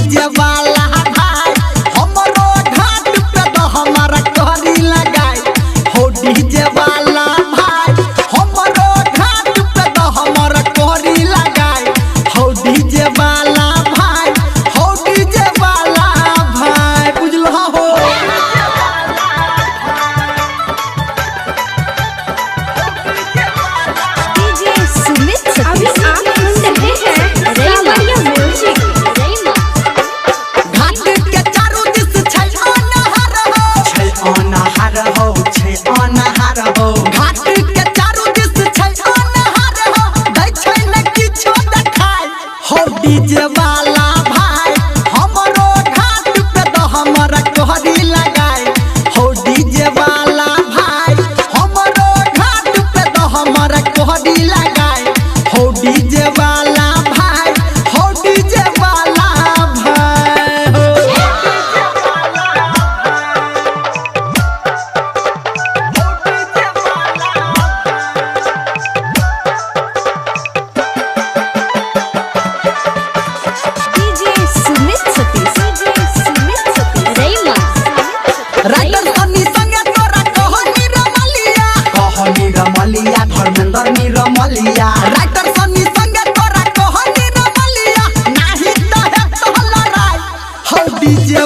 DJ वाला भाई हमरो घाट पे तो हमारा कहरी लगाई हो डीजे वाला भाई हमरो घाट पे तो हमारा कहरी लगाई हो डीजे वाला भाई हो डीजे वाला भाई बुझलो हो डीजे सुमित अभी आप सुन रहे हैं सावरिया म्यूजिक घाट के चारों दिस छै अनहार हो घाट के चारों दिस छै अनहार हो दै छै न किछो देखाई हो डीजे वाला भाई हमरो घाट पे तो हमरा कहरी लगाई हो डीजे वाला भाई हमरो घाट पे तो हमरा कहरी लगाई हो डीजे वाला भाई हो डीजे वाला भाई हो डीजे सुमित सतीश रैमा राइटर सनी संगे तोरा कहनी रमलिया धर्मेंद्र निरमलिया राइटर सनी संगे तोरा कहनी रमलिया नाही त है तो लड़ाई हो डीजे